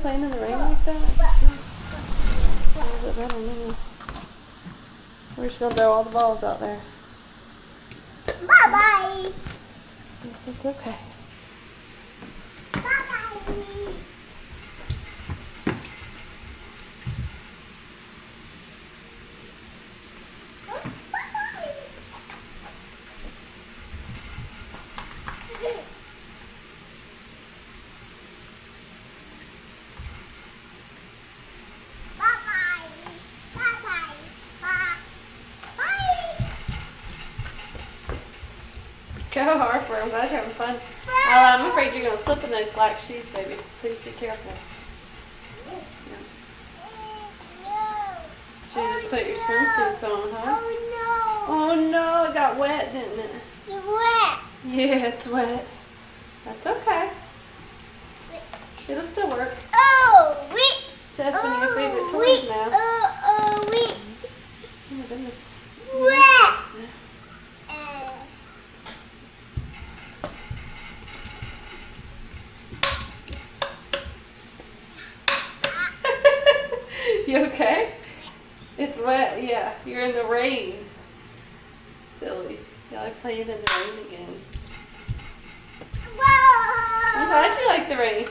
playing in the rain like that? I don't know. We're just gonna throw all the balls out there. Bye-bye. Yes, it's okay. Bye-bye. Go, Harper. I'm glad you're having fun. I'm afraid you're going to slip in those black shoes, baby. Please be careful. Yeah. Should you just put your swimsuits on, huh? Oh Oh no, it got wet, didn't it? no. It's wet. Yeah, it's wet. That's okay. It'll still work. Oh, wait. That's one of your favorite toys now. Wait. Oh my goodness. Wet. You okay? It's wet, yeah. You're in the rain. Silly. Y'all are playing in the rain again. I'm glad you like the rain.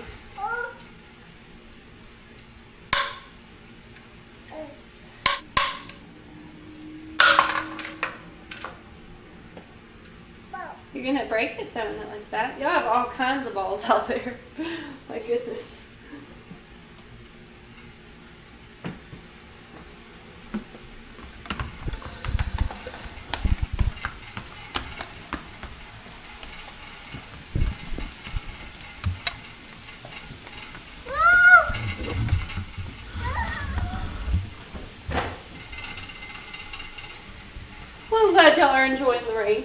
You're gonna break it throwing it like that. Y'all have all kinds of balls out there. My goodness. Well, I'm glad y'all are enjoying the rain.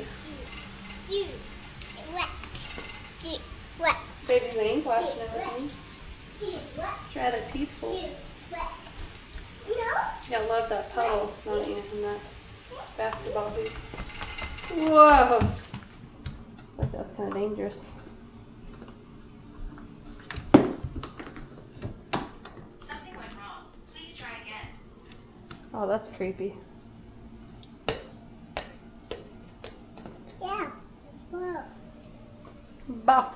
Baby Lane's watching everything. It's rather peaceful. Y'all love that puddle, don't you, in that basketball hoop. Whoa! I think that's kind of dangerous. Something went wrong. Please try again. Oh, that's creepy. Yeah. Whoa. Bah!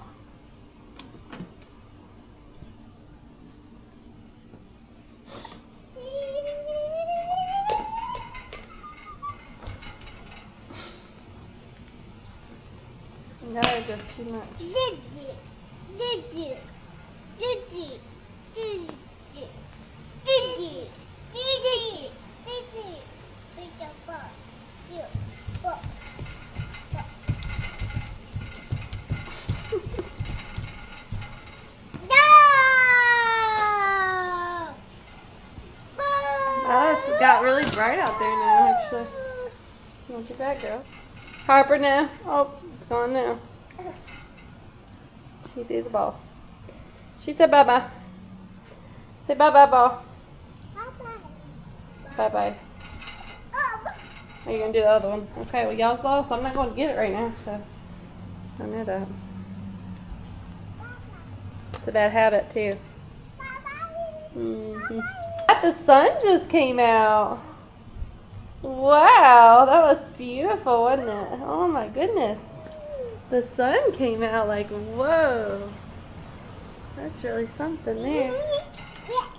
No, it goes too much. Oh, it's got really bright out there now, actually. Not too bad, girl. Harper now. Oh, it's gone now. She threw the ball. She said bye-bye. Say bye-bye, ball. Bye-bye. Are you going to do the other one? Okay, well, y'all's lost. I'm not going to get it right now, so I know that. It's a bad habit, too. The sun just came out. Wow, that was beautiful, wasn't it? Oh my goodness. The sun came out like, whoa. That's really something there.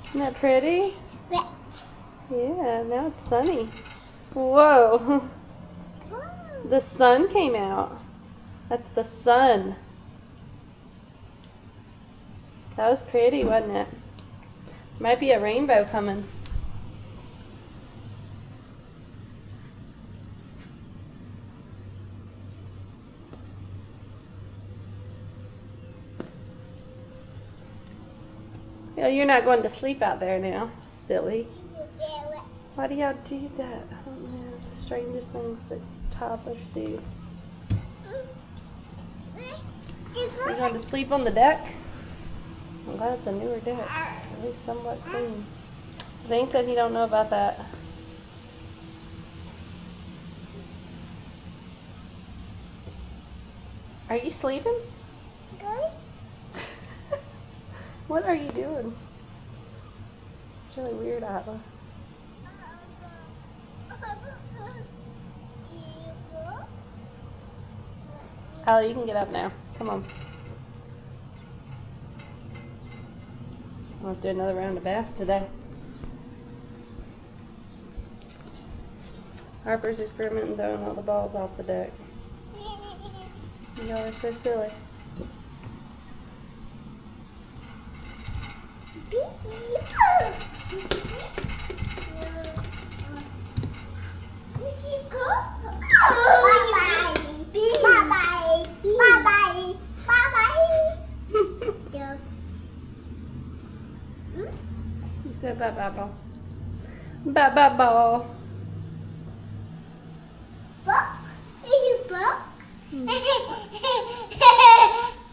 Isn't that pretty? Yeah, now it's sunny. Whoa. The sun came out. That's the sun. That was pretty, wasn't it? Might be a rainbow coming. Yeah, you're not going to sleep out there now, silly. Why do y'all do that? I don't know. The strangest things that toddlers do. You going to sleep on the deck? I'm glad it's a newer deck. At least somewhat clean. Zane said he don't know about that. Are you sleeping? What are you doing? It's really weird, Isla. Isla, you can get up now. Come on. I'll do another round of bass today. Harper's experimenting throwing all the balls off the deck. Y'all are so silly. You said bye-bye ball. Bye-bye ball.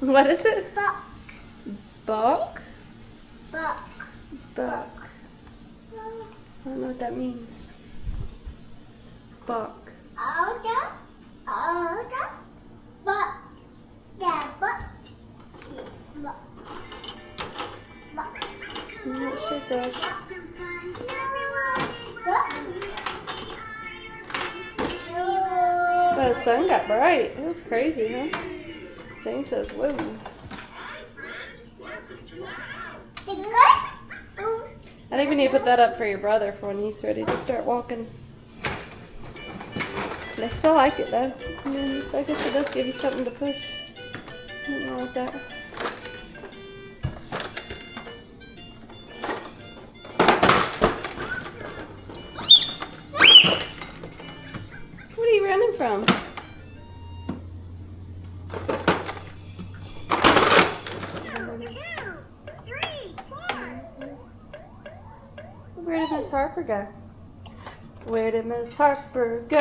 What is it? Buck. Buck? Buck. I don't know what that means. Buck. I'm not sure, gosh. But the sun got bright. It was crazy, huh? Thing says, whoa. I think we need to put that up for your brother for when he's ready to start walking. But I still like it though. I mean, just, I guess it does give you something to push. Nothing wrong with that. What are you running from? Where did Miss Harper go? Where did Miss Harper go?